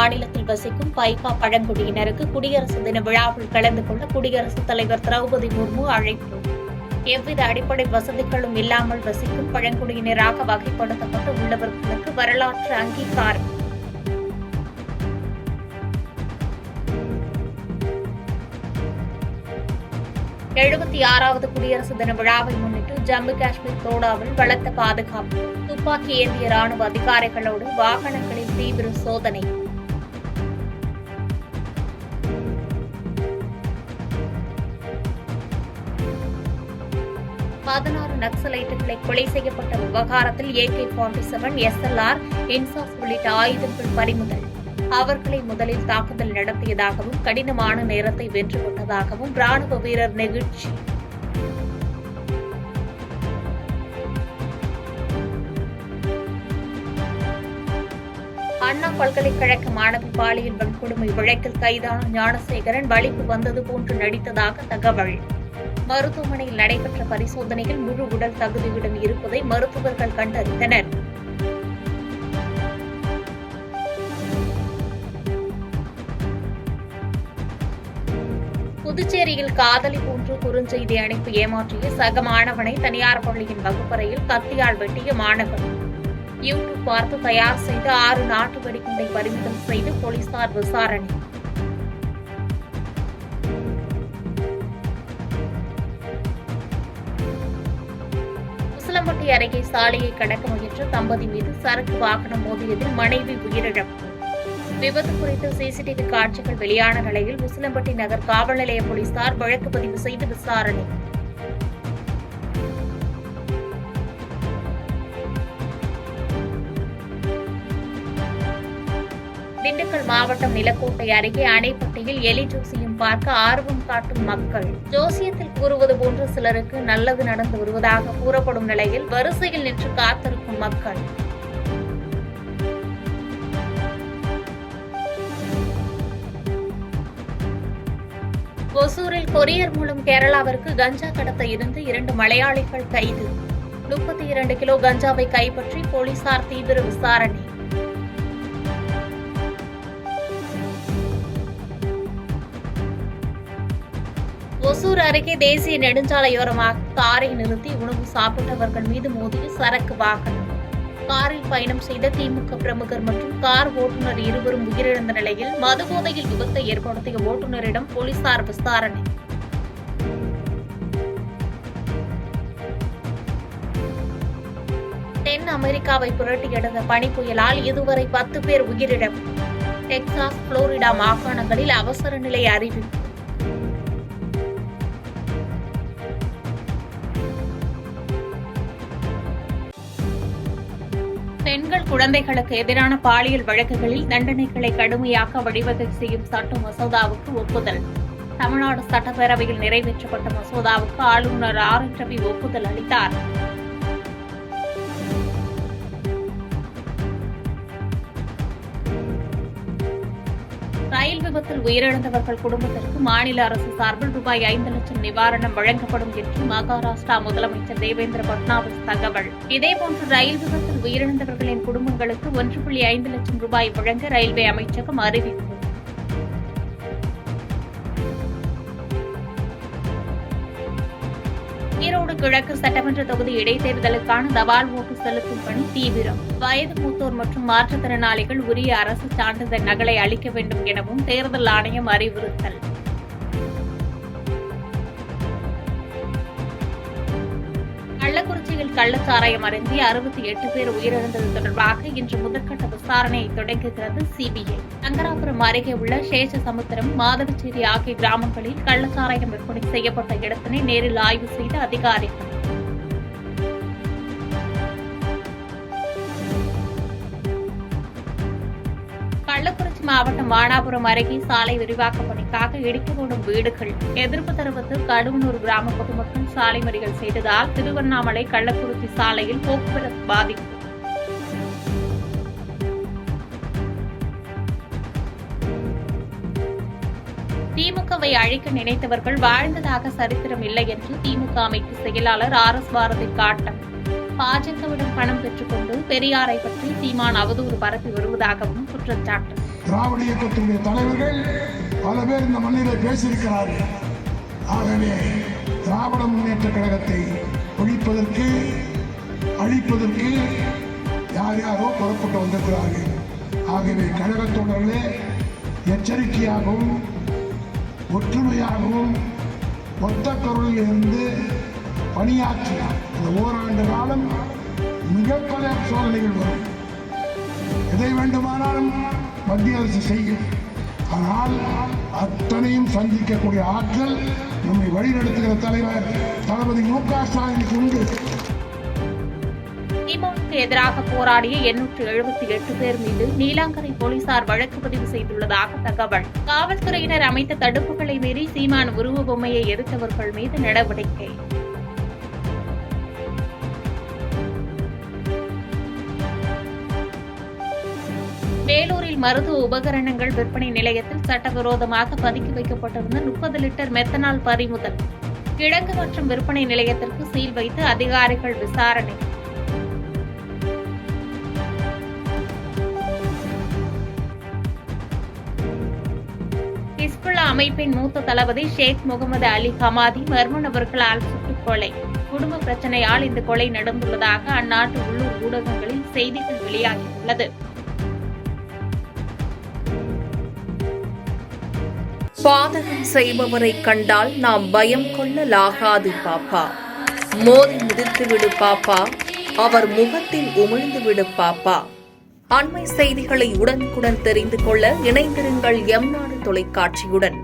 மாநிலத்தில் வசிக்கும் பைகா பழங்குடியினருக்கு குடியரசு தின விழாவில் கலந்து கொள்ள குடியரசுத் தலைவர் திரௌபதி முர்மு அழைப்பு. எவ்வித அடிப்படை வசதிகளும் இல்லாமல் வசிக்கும் பழங்குடியினராக வகைப்படுத்தப்பட்டு உள்ளவர்களுக்கு வரலாற்று அங்கீகாரம். எழுபத்தி குடியரசு தின விழாவை முன்னிட்டு ஜம்மு காஷ்மீர் தோடாவில் பலத்த பாதுகாப்பு. துப்பாக்கி ஏந்திய ராணுவ அதிகாரிகளோடு வாகனங்களில் தீவிர சோதனை. நக்சலைட்டுகளை கொலை செய்யப்பட்ட விவகாரத்தில் AK-47, SLR, இன்சாஸ் உள்ளிட்ட ஆயுதங்கள் பறிமுதல். அவர்களை முதலில் தாக்குதல் நடத்தியதாகவும் கடினமான நேரத்தை வென்றுவிட்டதாகவும் ராணுவ வீரர் நெகிழ்ச்சி. அண்ணா பல்கலைக்கழக மாணவி பாலியல் வன்கொடுமை வழக்கில் கைதான ஞானசேகரன் வலிப்பு வந்தது போன்று நடித்ததாக தகவல். மருத்துவமனையில் நடைபெற்ற பரிசோதனையில் முழு உடல் தகுதியுடன் இருப்பதை மருத்துவர்கள் கண்டறிந்தனர். புதுச்சேரியில் காதலி போன்று குறுஞ்செய்தி அனுப்பி ஏமாற்றிய சக மாணவனை தனியார் பள்ளியின் வகுப்பறையில் கத்தியால் வெட்டிய மாணவன். யூடியூப் பார்த்து தயார் செய்த 6 நாட்டு வெடிகுண்டை பறிமுதல் செய்து போலீசார் விசாரணை. உசிலம்பட்டி அருகே சாலையை கடக்க முயன்ற தம்பதி மீது சரக்கு வாகனம் மோதியதில் மனைவி உயிரிழப்பு. விபத்து குறித்து CCTV காட்சிகள் வெளியான நிலையில் உசிலம்பட்டி நகர் காவல் நிலைய போலீசார் வழக்கு பதிவு செய்து விசாரணை. திண்டுக்கல் மாவட்டம் நிலக்கோட்டை அருகே அணைப்பட்டியில் எலி ஜோசியம் பார்க்க ஆர்வம் காட்டும் மக்கள். ஜோசியத்தில் கூறுவது போன்று சிலருக்கு நல்லது நடந்து வருவதாக கூறப்படும் நிலையில் வரிசையில் நின்று காத்திருக்கும் மக்கள். ஒசூரில் கொரியர் மூலம் கேரளாவிற்கு கஞ்சா கடத்த இருந்த 2 மலையாளிகள் கைது. 32 கிலோ கஞ்சாவை கைப்பற்றி போலீசார் தீவிர விசாரணை. ஒசூர் அருகே தேசிய நெடுஞ்சாலையோரமாக காரை நிறுத்தி உணவு சாப்பிட்டவர்கள் மீது மோதிய சரக்கு வாகனம். காரில் பயணம் செய்த திமுக பிரமுகர் மற்றும் கார் ஓட்டுநர் இருவரும் உயிரிழந்த நிலையில் மதுபோதையில் விபத்தை ஏற்படுத்திய ஓட்டுநரிடம் போலீசார் விசாரணை. தென் அமெரிக்காவை புரட்டியெடுத்த பனி புயலால் இதுவரை 10 பேர் உயிரிழப்பு. டெக்சாஸ், புளோரிடா மாகாணங்களில் அவசர நிலை அறிவிப்பு. பெண்கள், குழந்தைகளுக்கு எதிரான பாலியல் வழக்குகளில் தண்டனைகளை கடுமையாக்க வழிவகை செய்யும் சட்ட மசோதாவுக்கு ஒப்புதல். தமிழ்நாடு சட்டப்பேரவையில் நிறைவேற்றப்பட்ட மசோதாவுக்கு ஆளுநர் RN ரவி ஒப்புதல் அளித்தார். ரயில் விபத்தில் உயிரிழந்தவர்கள் குடும்பத்திற்கு மாநில அரசு சார்பில் ரூபாய் 5 லட்சம் நிவாரணம் வழங்கப்படும் என்று மகாராஷ்டிரா முதலமைச்சர் தேவேந்திர பட்னாவிஸ் தகவல். இதேபோன்று ரயில் விபத்தில் உயிரிழந்தவர்களின் குடும்பங்களுக்கு 1.5 லட்சம் ரூபாய் வழங்க ரயில்வே அமைச்சகம் அறிவிப்பு. ஈரோடு கிழக்கு சட்டமன்ற தொகுதி இடைத்தேர்தலுக்கான தபால் ஓட்டு செலுத்தும் பணி தீவிரம். வயது மூத்தோர் மற்றும் மாற்றுத்திறனாளிகள் உரிய அரசு சான்றிதழ் நகலை அளிக்க வேண்டும் எனவும் தேர்தல் ஆணையம் அறிவுறுத்தல். கள்ளக்குறிச்சியில் கள்ளச்சாராயம் அருந்தி 68 பேர் உயிரிழந்தது தொடர்பாக இன்று முதற்கட்ட விசாரணையை தொடங்குகிறது CBI. சங்கராபுரம் அருகே உள்ள சேஷசமுத்திரம், மாதவச்சேரி ஆகிய கிராமங்களில் கள்ளச்சாராயம் விற்பனை செய்யப்பட்ட இடத்தினை நேரில் ஆய்வு செய்த அதிகாரிகள். கள்ளக்குறிச்சி மாவட்டம் வானாபுரம் அருகே சாலை விரிவாக்க பணிக்காக இடிக்கப்படும் வீடுகள் எதிர்ப்பு தெரிவித்து கடுவனூர் கிராம பொதுமக்கள் சாலை மறியல் செய்ததால் திருவண்ணாமலை கள்ளக்குறிச்சி சாலையில் போக்குவரத்து பாதிப்பு. திமுகவை அழிக்க நினைத்தவர்கள் வாழ்ந்ததாக சரித்திரம் இல்லை என்று திமுக அமைப்பு செயலாளர் RS பாரதி காட்டம். பாஜகவிடம் பணம் பெற்றுக்கொண்டு பெரியாரை பற்றி சீமான் அவதூறு பரப்பி வருவதாகவும் குற்றச்சாட்டு. திராவிட இயக்கத்தினுடைய தலைவர்கள் பல பேர் இந்த மண்ணிலே பேசியிருக்கிறார்கள். ஆகவே திராவிட முன்னேற்ற கழகத்தை ஒழிப்பதற்கு அழிப்பதற்கு யார் யாரோ புறப்பட்டு வந்திருக்கிறார்கள். ஆகவே கழக தோழர்களே எச்சரிக்கையாகவும் ஒற்றுமையாகவும் ஒத்த குரலில் இருந்து பணியாற்றி இந்த ஓராண்டு காலம் மிக பல சோதனைகள் வரும். எதை வேண்டுமானாலும் மத்திய அரசு செய்யும். ஆனால் அத்தனையும் சந்திக்கக்கூடிய ஆற்றல் நம்மை வழிநடத்துகிற தலைவர் தளபதி மு.க. ஸ்டாலினுக்கு உண்டு. திமுகவுக்கு எதிராக போராடிய 878 பேர் மீது நீலாங்கரை போலீசார் வழக்கு பதிவு செய்துள்ளதாக தகவல். காவல்துறையினர் அமைத்த தடுப்புகளை மீறி சீமான் உருவ பொம்மையை எரித்தவர்கள் மீது நடவடிக்கை. வேலூரில் மருத்துவ உபகரணங்கள் விற்பனை நிலையத்தில் சட்டவிரோதமாக பதுக்கி வைக்கப்பட்டிருந்த 30 லிட்டர் மெத்தனால் பறிமுதல். கிழக்கு மற்றும் விற்பனை நிலையத்திற்கு சீல் வைத்து அதிகாரிகள் விசாரணை. ஹிஸ்புல்லா அமைப்பின் மூத்த தளபதி ஷேக் முகமது அலி ஹமாதி மர்ம நபர்களால் சுட்டுக் கொலை. குடும்ப பிரச்சனையால் இந்த கொலை நடந்துள்ளதாக அந்நாட்டு உள்ளூர் ஊடகங்களில் செய்திகள் வெளியாகியுள்ளது. பாதகம் செய்பவரை கண்டால் நாம் பயம் கொள்ளலாகாது பாப்பா. மோதி மிதித்துவிடு பாப்பா, அவர் முகத்தில் உமிழ்ந்துவிடு பாப்பா. அண்மை செய்திகளை உடனுக்குடன் தெரிந்து கொள்ள இணைந்திருங்கள் எம் நாடு தொலைக்காட்சியுடன்.